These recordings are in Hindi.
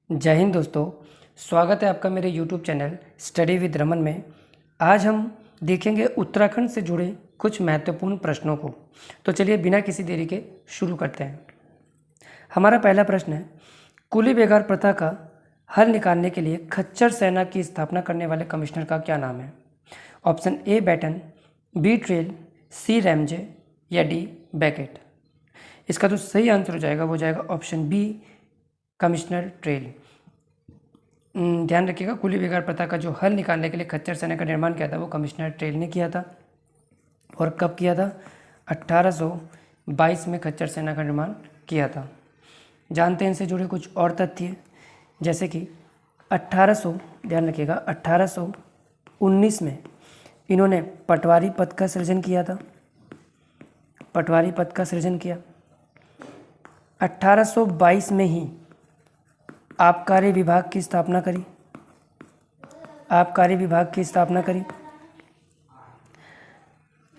जय हिंद दोस्तों, स्वागत है आपका मेरे YouTube channel study with Raman में। आज हम देखेंगे उत्तराखंड से जुड़े कुछ महत्वपूर्ण प्रश्नों को। तो चलिए बिना किसी देरी के शुरू करते हैं। हमारा पहला प्रश्न है, कुली बेगार प्रथा का हल निकालने के लिए खच्चर सेना की स्थापना करने वाले कमिश्नर का क्या नाम है? Option A Batten, B Trail, C Ramsay या डी बैकेट। इसका जो सही आंसर हो जाएगा वो जाएगा ऑप्शन बी कमिश्नर ट्रेल। ध्यान रखिएगा, कुली बेगार प्रथा का जो हल निकालने के लिए खच्चर सेना का निर्माण किया था वो कमिश्नर ट्रेल ने किया था। और कब किया था? 1822 में खच्चर सेना का निर्माण किया था। जानते हैं इनसे जुड़े कुछ और तथ्य, जैसे कि 1800, ध्यान रखिएगा, 1819 में इन्होंने पटवारी पद का सृजन किया था। पटवारी पद का सृजन किया। 1822 में ही आबकारी विभाग की स्थापना करी। आबकारी विभाग की स्थापना करी।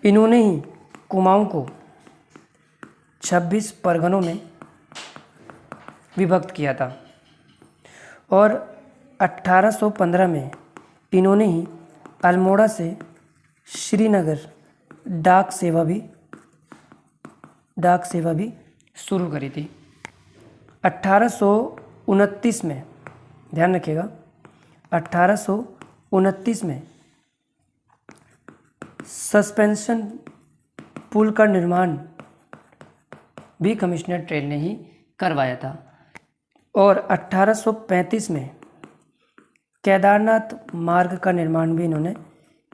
इन्होंने ही कुमाऊं को 26 परगनों में विभक्त किया था। और 1815 में इन्होंने ही अल्मोड़ा से श्रीनगर डाक सेवा भी शुरू करी थी। 1829 में, ध्यान रखिएगा, 1829 में सस्पेंशन पुल का निर्माण भी कमिश्नर ट्रेल ने ही करवाया था। और 1835 में केदारनाथ मार्ग का निर्माण भी इन्होंने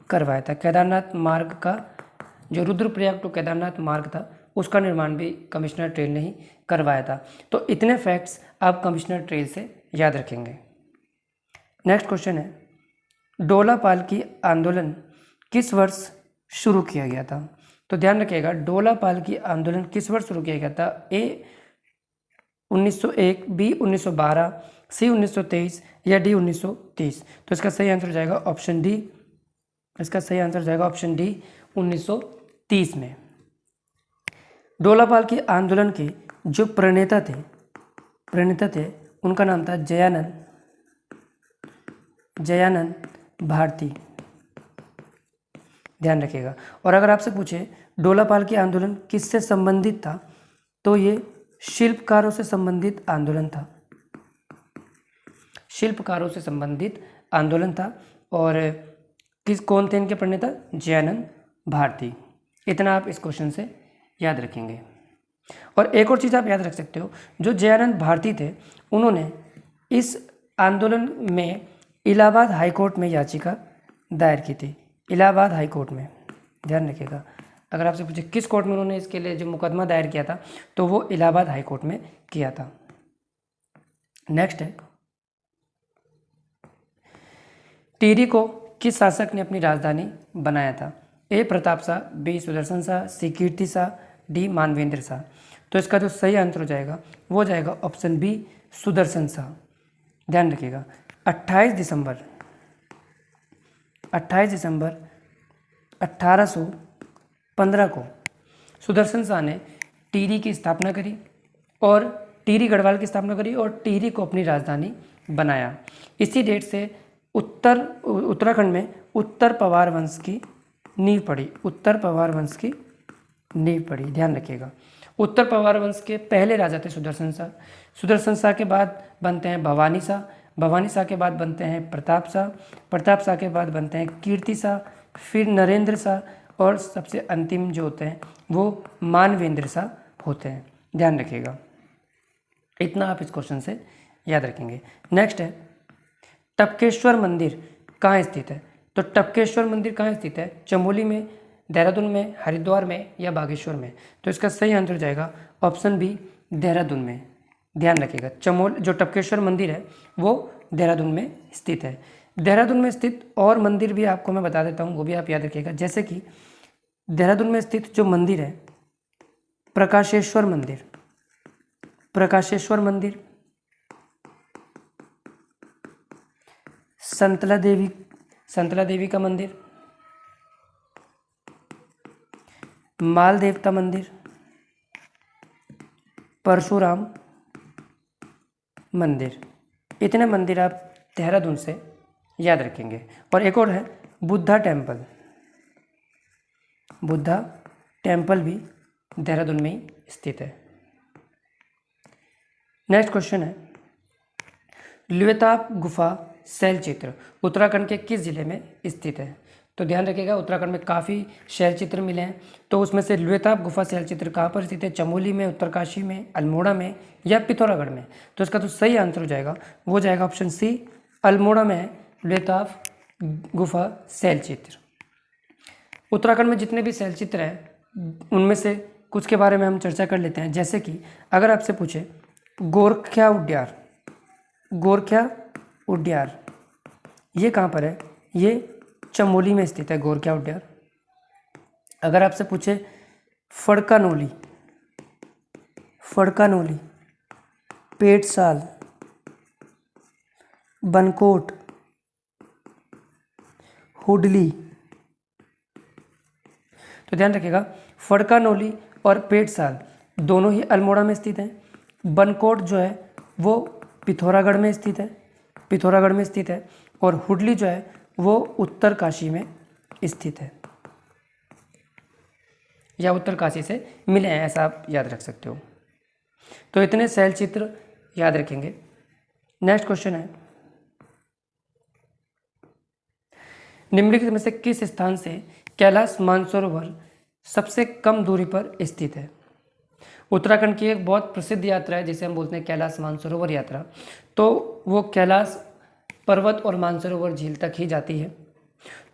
करवाया था। केदारनाथ मार्ग का, जो रुद्रप्रयाग टू केदारनाथ मार्ग था, उसका निर्माण भी कमिश्नर ट्रेल ने ही करवाया था। तो इतने फैक्ट्स आप कमिश्नर ट्रेल से याद रखेंगे। नेक्स्ट क्वेश्चन है, डोला पालकी आंदोलन किस वर्ष शुरू किया गया था? तो ध्यान रखिएगा, डोला पालकी आंदोलन किस वर्ष शुरू किया गया था? ए 1901, बी 1912, सी 1923 या डी 1930। तो इसका सही आंसर हो जाएगा ऑप्शन डी। इसका सही आंसर हो जाएगा ऑप्शन डी, 1930 में। डोला पालकी आंदोलन के जो प्रणेता थे उनका नाम था जयानंद भारती। ध्यान रखिएगा। और अगर आपसे पूछे डोला पालकी आंदोलन किससे संबंधित था, तो ये शिल्पकारों से संबंधित आंदोलन था। शिल्पकारों से संबंधित आंदोलन था। और कौन थे इनके प्रणेता? जयानंद भारती। इतना आप इस क्वेश्चन से याद रखेंगे। और एक और चीज़ आप याद रख सकते हो, जो जयानंद भारती थे उन्होंने इस आंदोलन में इलाहाबाद हाई कोर्ट में याचिका दायर की थी। इलाहाबाद हाई कोर्ट में, ध्यान रखिएगा। अगर आपसे पूछे किस कोर्ट में उन्होंने इसके लिए जो मुकदमा दायर किया था, तो वो इलाहाबाद हाई कोर्ट में किया था। नेक्स्ट है, टिहरी को किस शासक ने अपनी राजधानी बनाया था? ए प्रताप शाह, बी सुदर्शन शाह, सी कीर्ति शाह, डी मानवेंद्र शाह। तो इसका जो सही आंसर हो जाएगा वो जाएगा ऑप्शन बी, सुदर्शन शाह। ध्यान रखिएगा, 28 दिसंबर 1815 को सुदर्शन शाह ने टिहरी की स्थापना करी और टिहरी गढ़वाल की स्थापना करी और टिहरी को अपनी राजधानी बनाया। इसी डेट से उत्तराखंड में उत्तर पवार वंश की नींव पड़ी। उत्तर पवार वंश की नींव पड़ी। ध्यान रखिएगा, उत्तर पवार वंश के पहले राजा थे सुदर्शन शाह। सुदर्शन शाह के बाद बनते हैं भवानी शाह। भवानी शाह के बाद बनते हैं प्रताप शाह। प्रताप शाह के बाद बनते हैं कीर्ति शाह, फिर नरेंद्र शाह, और सबसे अंतिम जो होते हैं वो मानवेंद्र शाह होते हैं। ध्यान रखिएगा, इतना आप इस क्वेश्चन से याद रखेंगे। नेक्स्ट है, टपकेश्वर मंदिर कहाँ स्थित है? तो टपकेश्वर मंदिर कहाँ स्थित है? चमोली में, देहरादून में, हरिद्वार में या बागेश्वर में? तो इसका सही आंसर हो जाएगा ऑप्शन बी, देहरादून में। ध्यान रखिएगा, जो टपकेश्वर मंदिर है वो देहरादून में स्थित है। देहरादून में स्थित और मंदिर भी आपको मैं बता देता हूँ, वो भी आप याद रखिएगा। जैसे कि देहरादून में स्थित जो मंदिर है, प्रकाशेश्वर मंदिर, संतला देवी का मंदिर, माल देवता मंदिर, परशुराम मंदिर। इतने मंदिर आप देहरादून से याद रखेंगे। और एक और है बुद्धा टेम्पल, बुद्धा टेम्पल भी देहरादून में ही स्थित है। नेक्स्ट क्वेश्चन है लुएताब गुफा शैल चित्र उत्तराखंड के किस जिले में स्थित है? तो ध्यान रखिएगा उत्तराखंड में काफ़ी शैल चित्र मिले हैं, तो उसमें से लुएताब गुफा शैल चित्र कहाँ पर स्थित है? चमोली में, उत्तरकाशी में, अल्मोड़ा में या पिथौरागढ़ में? तो इसका तो सही आंसर हो जाएगा, वो जाएगा ऑप्शन सी, अल्मोड़ा में है लुएताब गुफा शैल चित्र। उत्तराखंड में जितने भी शैल चित्र हैं उनमें से कुछ के बारे में हम चर्चा कर लेते हैं। जैसे कि अगर आपसे पूछे गोरख्या उड्यार, गोरख्या उड्यार ये कहाँ पर है? ये चमोली में स्थित है गोरख्या उड्यार। अगर आपसे पूछे फड़कानोली, फड़कानोली, पेटसाल, बनकोट, हुडली, तो ध्यान रखिएगा फड़कानोली और पेटसाल दोनों ही अल्मोड़ा में स्थित हैं। बनकोट जो है वो पिथौरागढ़ में स्थित है, पिथौरागढ़ में स्थित है। और हुडली जो है वो उत्तरकाशी में स्थित है या उत्तरकाशी से मिले हैं, ऐसा आप याद रख सकते हो। तो इतने शैल चित्र याद रखेंगे। नेक्स्ट क्वेश्चन है निम्नलिखित में से किस स्थान से कैलाश मानसरोवर सबसे कम दूरी पर स्थित है? उत्तराखंड की एक बहुत प्रसिद्ध यात्रा है जिसे हम बोलते हैं कैलाश मानसरोवर यात्रा। तो वो कैलाश पर्वत और मानसरोवर झील तक ही जाती है।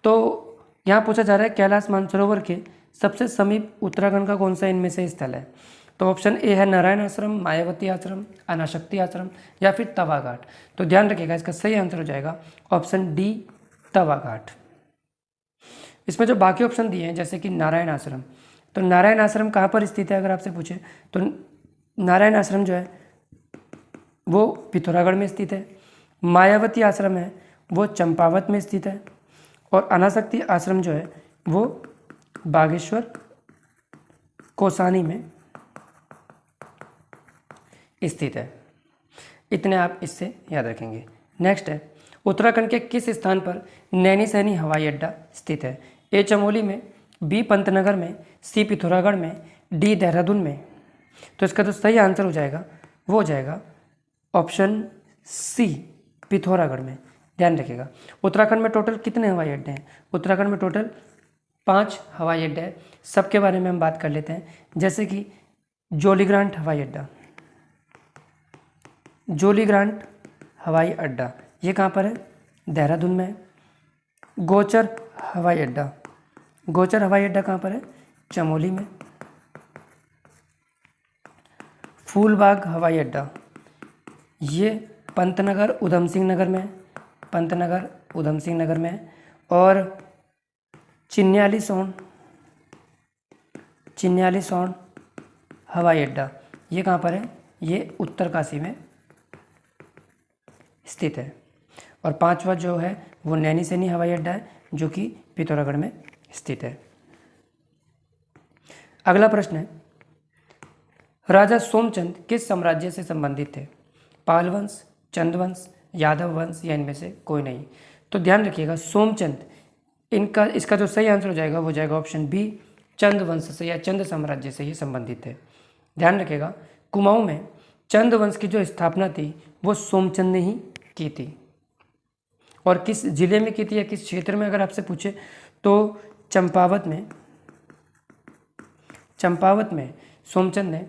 तो यहाँ पूछा जा रहा है कैलाश मानसरोवर के सबसे समीप उत्तराखंड का कौन सा इनमें से स्थल है? तो ऑप्शन ए है नारायण आश्रम, मायावती आश्रम, अनाशक्ति आश्रम या फिर तवा घाट। तो ध्यान रखिएगा इसका सही आंसर हो जाएगा ऑप्शन डी, तवा घाट। इसमें जो बाकी ऑप्शन दिए हैं जैसे कि नारायण आश्रम, तो नारायण आश्रम कहाँ पर स्थित है? अगर आपसे पूछे तो नारायण आश्रम जो है वो पिथौरागढ़ में स्थित है। मायावती आश्रम है वो चंपावत में स्थित है। और अनासक्ति आश्रम जो है वो बागेश्वर कौसानी में स्थित है। इतने आप इससे याद रखेंगे। नेक्स्ट है उत्तराखंड के किस स्थान पर नैनीसैनी हवाई अड्डा स्थित है? ए चमोली में, बी पंतनगर में, सी पिथौरागढ़ में, डी देहरादून में। तो इसका जो सही आंसर हो जाएगा वो हो जाएगा ऑप्शन सी, पिथौरागढ़ में। ध्यान रखिएगा उत्तराखंड में टोटल कितने हवाई अड्डे हैं? उत्तराखंड में टोटल 5 हवाई अड्डे हैं। सबके बारे में हम बात कर लेते हैं। जैसे कि जोलीग्रांट हवाई अड्डा, जोलीग्रांट हवाई अड्डा ये कहाँ पर है? देहरादून में है। गोचर हवाई अड्डा, गोचर हवाई अड्डा कहाँ पर है? चमोली में। फूलबाग हवाई अड्डा ये पंतनगर उधम सिंह नगर में है, पंतनगर उधम सिंह नगर में है। और चिन्यालीसौड़, चिन्यालीसौड़ हवाई अड्डा ये कहाँ पर है? ये उत्तरकाशी में स्थित है। और 5वां जो है वो नैनीसैनी हवाई अड्डा है जो कि पिथौरागढ़ में स्थित है। अगला प्रश्न है राजा सोमचंद किस साम्राज्य से संबंधित थे? पाल वंश, चंद यादव वंश या इनमें से कोई नहीं। तो ध्यान रखिएगा सोमचंद इसका जो सही आंसर हो जाएगा वो जाएगा ऑप्शन बी, चंद वंश से या चंद साम्राज्य से ये संबंधित है। ध्यान रखिएगा कुमाऊं में चंद वंश की जो स्थापना थी वो सोमचंद ने ही की थी। और किस जिले में की थी या किस क्षेत्र में अगर आपसे पूछे तो चंपावत में, चंपावत में सोमचंद ने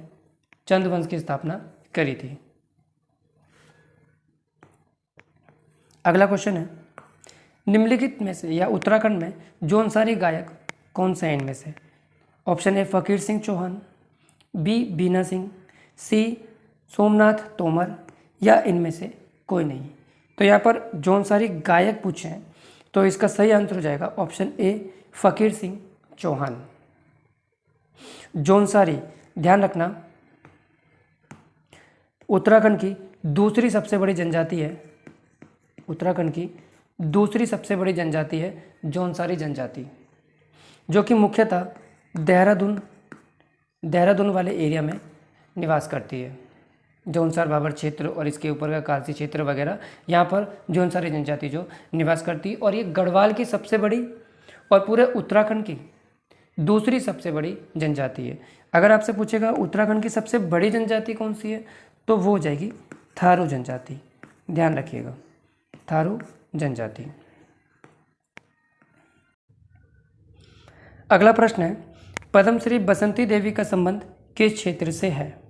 चंद वंश की स्थापना करी थी। अगला क्वेश्चन है निम्नलिखित में से या उत्तराखंड में जौनसारी गायक कौन से हैं इनमें से? ऑप्शन ए फकीर सिंह चौहान, बी बीना सिंह, सी सोमनाथ तोमर या इनमें से कोई नहीं। तो यहाँ पर जौनसारी गायक पूछे हैं तो इसका सही आंसर हो जाएगा ऑप्शन ए, फकीर सिंह चौहान। जौनसारी ध्यान रखना उत्तराखंड की दूसरी सबसे बड़ी जनजाति है, उत्तराखंड की दूसरी सबसे बड़ी जनजाति है जौनसारी जनजाति, जो कि मुख्यतः देहरादून वाले एरिया में निवास करती है। जौनसार भाबर क्षेत्र और इसके ऊपर का कालसी क्षेत्र वगैरह, यहाँ पर जौनसारी जनजाति जो निवास करती है। और ये गढ़वाल की सबसे बड़ी और पूरे उत्तराखंड की दूसरी सबसे बड़ी जनजाति है। अगर आपसे पूछेगा उत्तराखंड की सबसे बड़ी जनजाति कौन सी है, तो वो हो जाएगी थारू जनजाति। ध्यान रखिएगा, थारू जनजाति। अगला प्रश्न है, पद्मश्री बसंती देवी का संबंध किस क्षेत्र से है?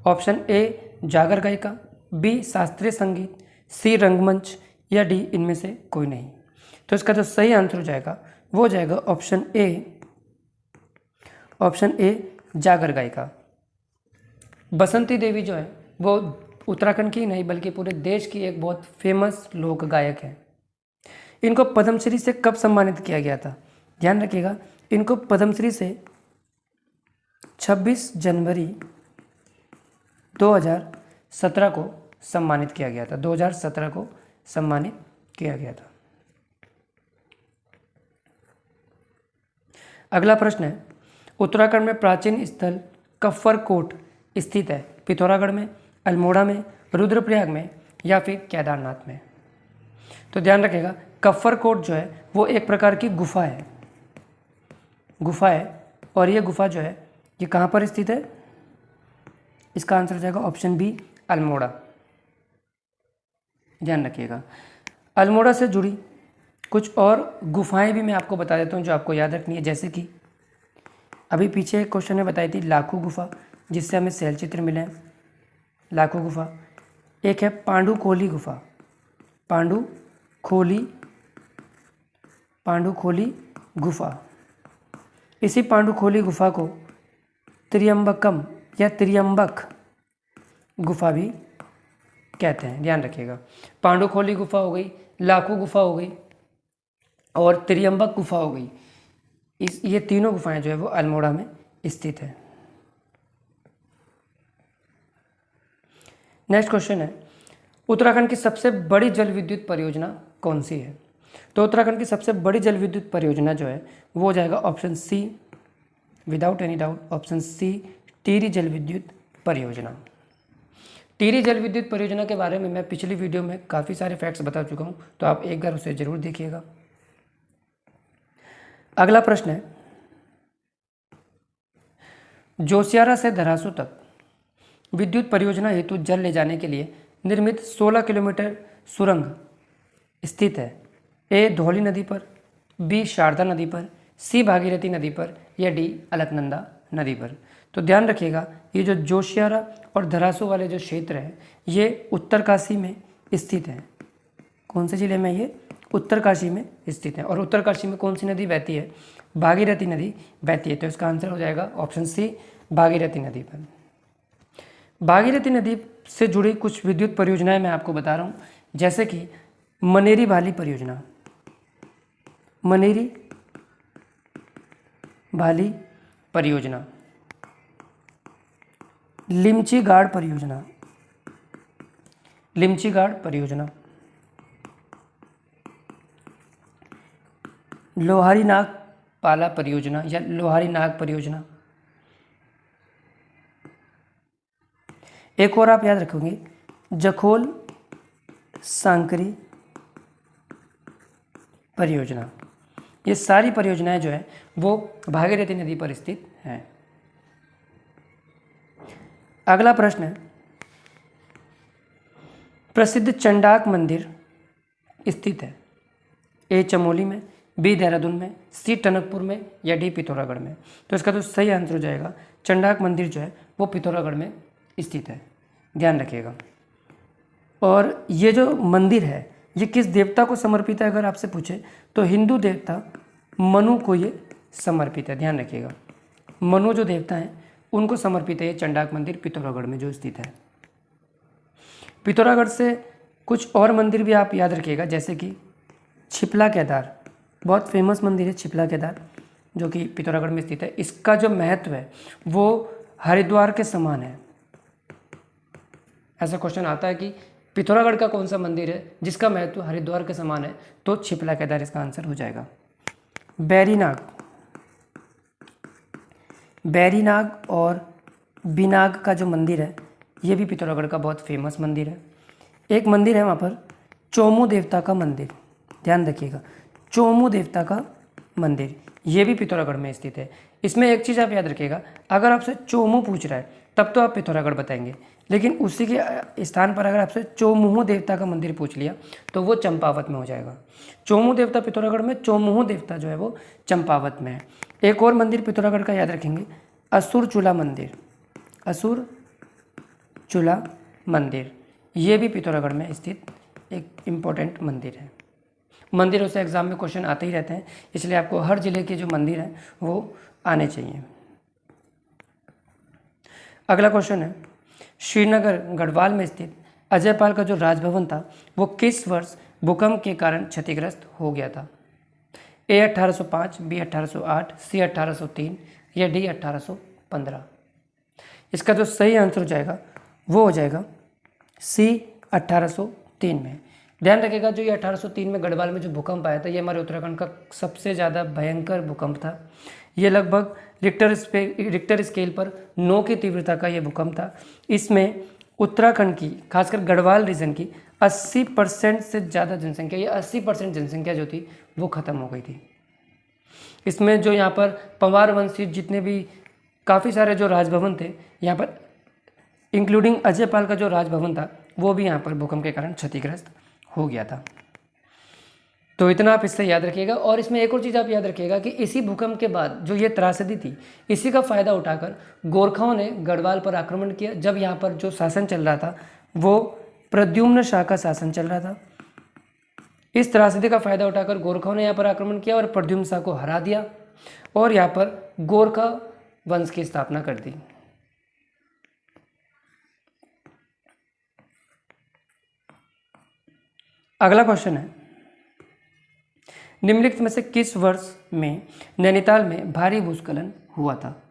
ऑप्शन ए जागर गायिका, बी शास्त्रीय संगीत, सी रंगमंच, या डी इनमें से कोई नहीं। तो इसका जो सही आंसर हो जाएगा वो हो जाएगा ऑप्शन ए जागर गायिका। बसंती देवी जो है वो उत्तराखंड की ही नहीं बल्कि पूरे देश की एक बहुत फेमस लोक गायक है। इनको पद्मश्री से कब सम्मानित किया गया था? ध्यान रखिएगा, इनको पद्मश्री से 26 जनवरी 2017 को सम्मानित किया गया था। 2017 को सम्मानित किया गया था। अगला प्रश्न है, उत्तराखंड में प्राचीन स्थल कफ्फर कोट स्थित है? पिथौरागढ़ में, अल्मोड़ा में, रुद्रप्रयाग में, या फिर केदारनाथ में? तो ध्यान रखिएगा, कफ्फर कोट जो है वो एक प्रकार की गुफा है और ये गुफा जो है ये कहाँ पर स्थित है? इसका आंसर हो जाएगा ऑप्शन बी अल्मोड़ा। ध्यान रखिएगा, अल्मोड़ा से जुड़ी कुछ और गुफाएं भी मैं आपको बता देता हूँ जो आपको याद रखनी है। जैसे कि अभी पीछे एक क्वेश्चन में बताई थी लाखू गुफा, जिससे हमें शैल चित्र मिले हैं, लाखू गुफा। एक है पांडुखोली गुफा, पांडुखोली गुफा। इसी पांडुखोली गुफा को त्र्यंबकम या त्र्यंबक गुफा भी कहते हैं। ध्यान रखिएगा, पांडुखोली गुफा हो गई, लाखू गुफा हो गई और त्र्यंबक गुफा हो गई। ये तीनों गुफाएं जो है वो अल्मोड़ा में स्थित है। नेक्स्ट क्वेश्चन है, उत्तराखंड की सबसे बड़ी जल विद्युत परियोजना कौन सी है? तो उत्तराखंड की सबसे बड़ी जल विद्युत परियोजना जो है वो हो जाएगा option C, without any doubt option C, Tehri जल विद्युत परियोजना। टिहरी जल विद्युत परियोजना के बारे में मैं पिछली वीडियो में काफ़ी सारे फैक्ट्स बता चुका हूँ, तो आप एक बार उसे जरूर देखिएगा। अगला प्रश्न है, जोशियारा से धरासू तक विद्युत परियोजना हेतु जल ले जाने के लिए निर्मित 16 किलोमीटर सुरंग स्थित है? ए धौली नदी पर, बी शारदा नदी पर, सी भागीरथी नदी पर, या डी अलकनंदा नदी पर? तो ध्यान रखिएगा, ये जो जोशियारा और धरासू वाले जो क्षेत्र हैं ये उत्तरकाशी में स्थित हैं। कौन से जिले में? ये उत्तरकाशी में स्थित है। और उत्तरकाशी में कौन सी नदी बहती है? भागीरथी नदी बहती है। तो इसका आंसर हो जाएगा ऑप्शन सी, भागीरथी नदी पर। भागीरथी नदी से जुड़ी कुछ विद्युत परियोजनाएं मैं आपको बता रहा हूँ, जैसे कि मनेरी भाली परियोजना, मनेरी भाली परियोजना, लिमचीगाड़ परियोजना, लिमचीगाड़ परियोजना, लोहारी नाग पाला परियोजना या लोहारी नाग परियोजना। एक और आप याद रखोगे, जखोल सांकरी परियोजना। ये सारी परियोजनाएं जो है वो भागीरथी नदी पर स्थित हैं। अगला प्रश्न है, प्रसिद्ध चंडाक मंदिर स्थित है? ए चमोली में, बी देहरादून में, सी टनकपुर में, या डी पिथौरागढ़ में? तो इसका तो सही आंसर हो जाएगा, चंडाक मंदिर जो है वो पिथौरागढ़ में स्थित है। ध्यान रखिएगा। और ये जो मंदिर है ये किस देवता को समर्पित है? अगर आपसे पूछे तो हिंदू देवता मनु को ये समर्पित है। ध्यान रखिएगा, मनु जो देवता हैं उनको समर्पित है ये चंडाक मंदिर पिथौरागढ़ में जो स्थित है। पिथौरागढ़ से कुछ और मंदिर भी आप याद रखिएगा, जैसे कि छिपला केदार, बहुत फेमस मंदिर है छिपला केदार जो कि पिथौरागढ़ में स्थित है। इसका जो महत्व है वो हरिद्वार के समान है। ऐसा क्वेश्चन आता है कि पिथौरागढ़ का कौन सा मंदिर है जिसका महत्व हरिद्वार के समान है? तो छिपला केदार इसका आंसर हो जाएगा। बैरीनाग और बिनाग का जो मंदिर है ये भी पिथौरागढ़ का बहुत फेमस मंदिर है। एक मंदिर है वहाँ पर चोमू देवता का मंदिर, ध्यान रखिएगा, चोमू देवता का मंदिर, ये भी पिथौरागढ़ में स्थित है। इसमें एक चीज़ आप याद रखिएगा, अगर आपसे चोमू पूछ रहा है तब तो आप पिथौरागढ़ बताएंगे, लेकिन उसी के स्थान पर अगर आपसे चोमुहू देवता का मंदिर पूछ लिया तो वो चंपावत में हो जाएगा। चोमू देवता पिथौरागढ़ में, चोमुहू देवता जो है वो चंपावत में है। एक और मंदिर पिथौरागढ़ का याद रखेंगे, असुर चूल्हा मंदिर, असुर चूल्हा मंदिर, ये भी पिथौरागढ़ में स्थित एक इम्पोर्टेंट मंदिर है। मंदिरों से एग्जाम में क्वेश्चन आते ही रहते हैं, इसलिए आपको हर जिले के जो मंदिर हैं वो आने चाहिए। अगला क्वेश्चन है, श्रीनगर गढ़वाल में स्थित अजयपाल का जो राजभवन था वो किस वर्ष भूकंप के कारण क्षतिग्रस्त हो गया था? ए 1805, बी 1808, सी 1803 या डी 1815? इसका जो सही आंसर हो जाएगा वो हो जाएगा सी 1803 में। ध्यान रखिएगा, जो ये 1803 में गढ़वाल में जो भूकंप आया था ये हमारे उत्तराखंड का सबसे ज़्यादा भयंकर भूकंप था। ये लगभग रिक्टर स्केल पर 9 की तीव्रता का ये भूकंप था। इसमें उत्तराखंड की, खासकर गढ़वाल रीजन की 80% से ज़्यादा जनसंख्या, ये 80% जनसंख्या जो थी वो ख़त्म हो गई थी। इसमें जो यहाँ पर पंवार वंशी जितने भी काफ़ी सारे जो राजभवन थे यहाँ पर, इंक्लूडिंग अजयपाल का जो राजभवन था वो भी यहाँ पर भूकंप के कारण क्षतिग्रस्त हो गया था। तो इतना आप इससे याद रखिएगा। और इसमें एक और चीज़ आप याद रखिएगा कि इसी भूकंप के बाद जो ये त्रासदी थी, इसी का फ़ायदा उठाकर गोरखाओं ने गढ़वाल पर आक्रमण किया। जब यहाँ पर जो शासन चल रहा था वो प्रद्युम्न शाह का शासन चल रहा था। इस त्रासदी का फ़ायदा उठाकर गोरखाओं ने यहाँ पर आक्रमण किया और प्रद्युम्न शाह को हरा दिया और यहाँ पर गोरखा वंश की स्थापना कर दी। अगला क्वेश्चन है, निम्नलिखित में से किस वर्ष में नैनीताल में भारी भूस्खलन हुआ था?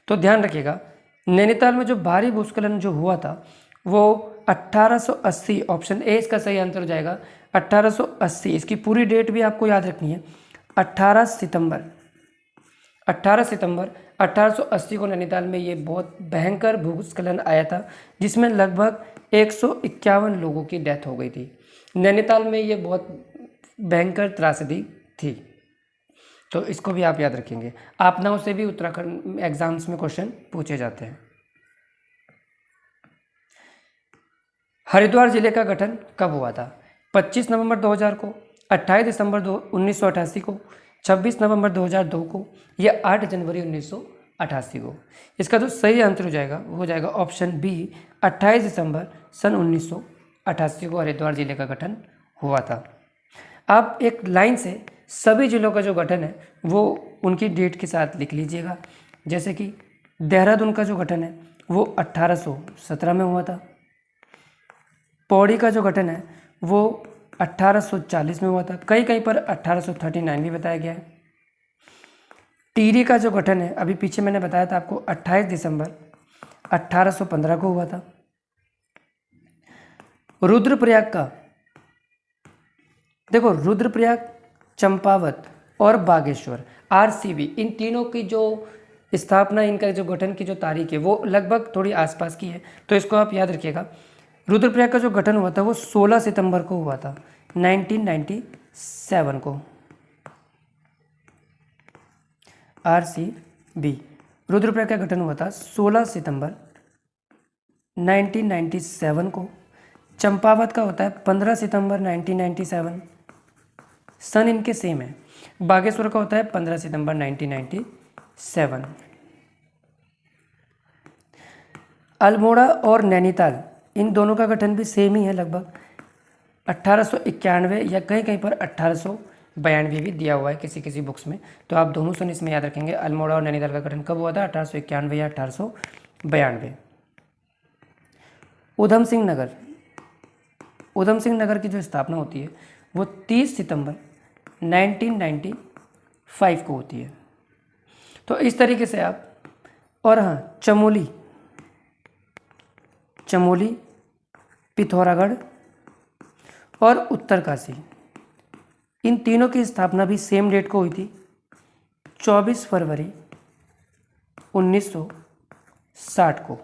तो ध्यान रखिएगा, नैनीताल में जो भारी भूस्खलन जो हुआ था वो 1880, ऑप्शन ए इसका सही आंसर हो जाएगा 1880। इसकी पूरी डेट भी आपको याद रखनी है, 18 सितंबर 1880 को नैनीताल में ये बहुत भयंकर भूस्खलन आया था, जिसमें लगभग 151 लोगों की डेथ हो गई थी। नैनीताल में ये बहुत भयंकर त्रासदी थी, तो इसको भी आप याद रखेंगे। आपनाओं से भी उत्तराखंड एग्जाम्स में क्वेश्चन पूछे जाते हैं। हरिद्वार जिले का गठन कब हुआ था? 25 नवंबर 2000 को, 28 दिसंबर 1988 को, 26 नवंबर 2002 को या 8 जनवरी 1988 को? इसका जो सही आंसर हो जाएगा वो हो जाएगा ऑप्शन बी, 28 दिसंबर सन 1988 को हरिद्वार जिले का गठन हुआ था। आप एक लाइन से सभी जिलों का जो गठन है वो उनकी डेट के साथ लिख लीजिएगा। जैसे कि देहरादून का जो गठन है वो 1817 में हुआ था, पौड़ी का जो गठन है वो 1840 में हुआ था, कहीं कहीं पर 1839 भी बताया गया है। टिहरी का जो गठन है अभी पीछे मैंने बताया था आपको 28 दिसंबर 1815 को हुआ था। रुद्रप्रयाग का, देखो रुद्रप्रयाग, चंपावत और बागेश्वर, आरसीबी, इन तीनों की जो स्थापना, इनका जो गठन की जो तारीख है वो लगभग थोड़ी आसपास की है, तो इसको आप याद रखिएगा। रुद्रप्रयाग का जो गठन हुआ था वो 16 सितंबर को हुआ था 1997 को। आरसीबी, रुद्रप्रयाग का गठन हुआ था 16 सितंबर 1997 को। चंपावत का होता है 15 सितंबर 1997, सन इनके सेम है। बागेश्वर का होता है 15 सितंबर 1997। अल्मोड़ा और नैनीताल, इन दोनों का गठन भी सेम ही है, लगभग 1891 या कहीं कहीं पर 1892 भी दिया हुआ है किसी किसी बुक्स में, तो आप दोनों सन इसमें याद रखेंगे। अल्मोड़ा और नैनीताल का गठन कब हुआ था? 1891 या 1892। उधम सिंह नगर, उधम सिंह नगर की जो स्थापना होती है वो 30 सितंबर 1995 को होती है। तो इस तरीके से आप, और हाँ चमोली, चमोली, पिथौरागढ़ और उत्तरकाशी, इन तीनों की स्थापना भी सेम डेट को हुई थी, 24 फरवरी 1960 को।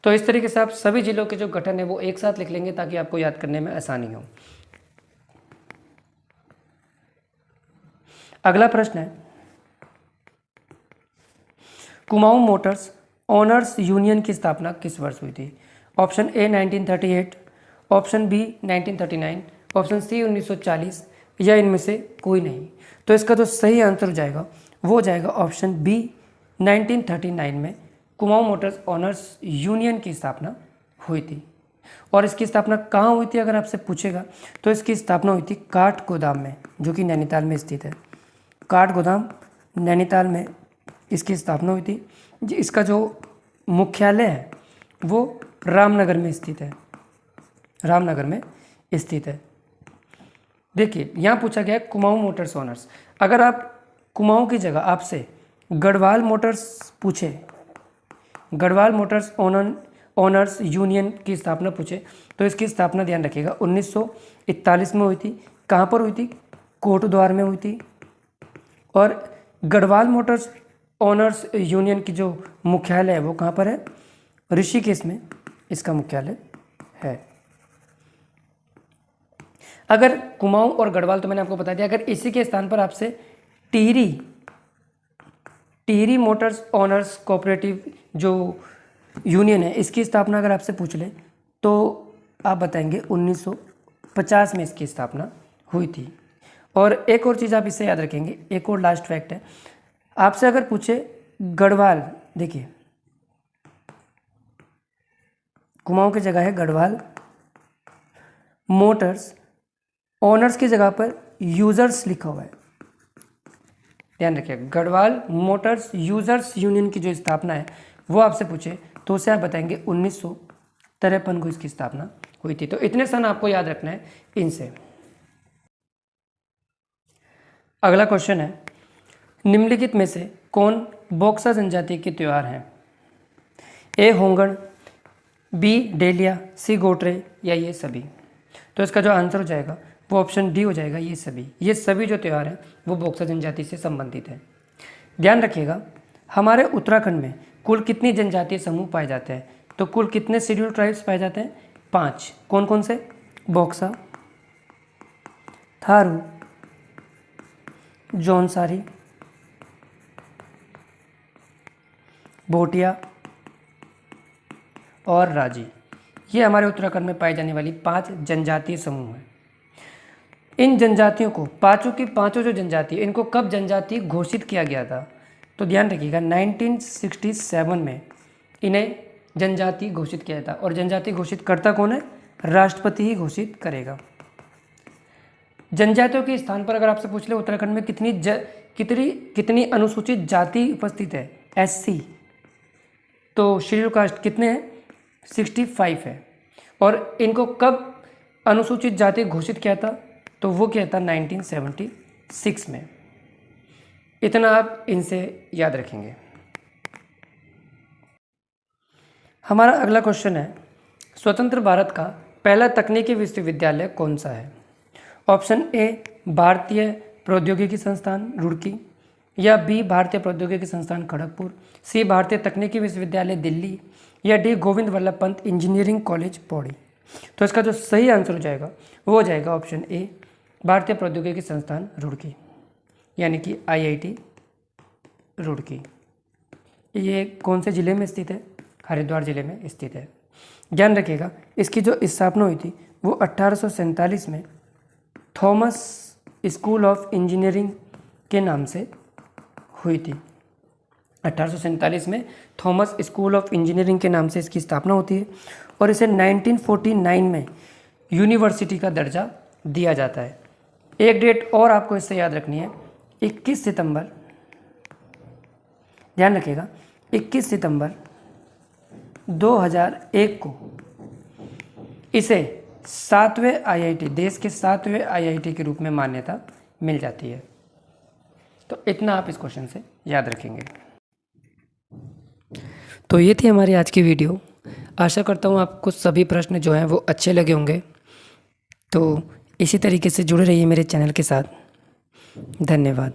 तो इस तरीके से आप सभी जिलों के जो गठन है वो एक साथ लिख लेंगे ताकि आपको याद करने में आसानी हो। अगला प्रश्न है, कुमाऊं मोटर्स ओनर्स यूनियन की स्थापना किस वर्ष हुई थी? Option A 1938, option B 1939, option C 1940 या इनमें से कोई नहीं। तो इसका जो सही आंसर हो जाएगा वो हो जाएगा ऑप्शन बी 1939 में कुमाऊं मोटर्स ओनर्स यूनियन की स्थापना हुई थी। और इसकी स्थापना कहाँ हुई थी अगर आपसे पूछेगा तो इसकी स्थापना हुई थी काठ गोदाम में, जो कि नैनीताल में स्थित है। काठ गोदाम नैनीताल में इसकी स्थापना हुई थी। इसका जो मुख्यालय है वो रामनगर में स्थित है, रामनगर में स्थित है। देखिए यहाँ पूछा गया है कुमाऊं मोटर्स ओनर्स। अगर आप कुमाऊं की जगह आपसे गढ़वाल मोटर्स पूछे, गढ़वाल मोटर्स ओनर्स यूनियन की स्थापना पूछे तो इसकी स्थापना ध्यान रखिएगा 1941 में हुई थी। कहाँ पर हुई थी? कोटद्वार में हुई थी। और गढ़वाल मोटर्स ओनर्स यूनियन की जो मुख्यालय है वो कहाँ पर है? ऋषिकेश में इसका मुख्यालय है। अगर कुमाऊं और गढ़वाल तो मैंने आपको बता दिया, अगर इसी के स्थान पर आपसे टिहरी मोटर्स ओनर्स कोऑपरेटिव जो यूनियन है इसकी स्थापना अगर आपसे पूछ ले तो आप बताएंगे 1950 में इसकी स्थापना हुई थी। और एक और चीज़ आप इससे याद रखेंगे, एक और लास्ट फैक्ट है, आपसे अगर पूछे गढ़वाल, देखिए कुमाऊं की जगह है गढ़वाल मोटर्स, ओनर्स की जगह पर यूजर्स लिखा हुआ है, ध्यान रखिए। गढ़वाल मोटर्स यूजर्स यूनियन की जो स्थापना है वो आपसे पूछे तो उसे आप बताएंगे 1953 को इसकी स्थापना हुई थी। तो इतने सन आपको याद रखना है इनसे। अगला क्वेश्चन है, निम्नलिखित में से कौन बोक्सा जनजाति के त्योहार हैं? ए होंगण, बी डेलिया, सी गोटरे या ये सभी। तो इसका जो आंसर हो जाएगा वो ऑप्शन डी हो जाएगा, ये सभी। ये सभी जो त्यौहार हैं वो बोक्सा जनजाति से संबंधित है। ध्यान रखिएगा, हमारे उत्तराखंड में कुल कितनी जनजातीय समूह पाए जाते हैं? तो कुल कितने शेड्यूल ट्राइब्स पाए जाते हैं? 5। कौन कौन से? बोक्सा, थारू, जौनसारी, भोटिया और राजी। ये हमारे उत्तराखंड में पाई जाने वाली 5 जनजातीय समूह हैं। इन जनजातियों को पांचों की पांचों जो जनजाति, इनको कब जनजाति घोषित किया गया था? तो ध्यान रखिएगा 1967 में इन्हें जनजाति घोषित किया था। और जनजाति घोषित करता कौन है? राष्ट्रपति ही घोषित करेगा। जनजातियों के स्थान पर अगर आपसे पूछ ले उत्तराखंड में कितनी अनुसूचित जाति उपस्थित है, SC, तो शेड्यूल कास्ट कितने हैं? 65 है। और इनको कब अनुसूचित जाति घोषित किया था? तो वो किया था 1976 में। इतना आप इनसे याद रखेंगे। हमारा अगला क्वेश्चन है, स्वतंत्र भारत का पहला तकनीकी विश्वविद्यालय कौन सा है? ऑप्शन ए भारतीय प्रौद्योगिकी संस्थान रुड़की, या बी भारतीय प्रौद्योगिकी संस्थान खड़गपुर, सी भारतीय तकनीकी विश्वविद्यालय दिल्ली, या D Govind Vallabh Pant engineering college Pauri. तो इसका जो सही आंसर हो जाएगा वो हो जाएगा ऑप्शन ए भारतीय प्रौद्योगिकी संस्थान रुड़की, यानी कि IIT रुड़की। ये कौन से ज़िले में स्थित है? हरिद्वार ज़िले में स्थित है। ध्यान रखिएगा, इसकी जो स्थापना हुई थी वो 1847 में थॉमस स्कूल ऑफ इंजीनियरिंग के नाम से हुई थी। 1847 में थॉमस स्कूल ऑफ इंजीनियरिंग के नाम से इसकी स्थापना होती है और इसे 1949 में यूनिवर्सिटी का दर्जा दिया जाता है। एक डेट और आपको इससे याद रखनी है, 21 सितंबर, ध्यान रखिएगा 21 सितंबर 2001 को इसे 7वें IIT, देश के 7वें IIT के रूप में मान्यता मिल जाती है। तो इतना आप इस क्वेश्चन से याद रखेंगे। तो ये थी हमारी आज की वीडियो। आशा करता हूँ आपको सभी प्रश्न जो हैं वो अच्छे लगे होंगे। तो इसी तरीके से जुड़े रहिए मेरे चैनल के साथ। धन्यवाद।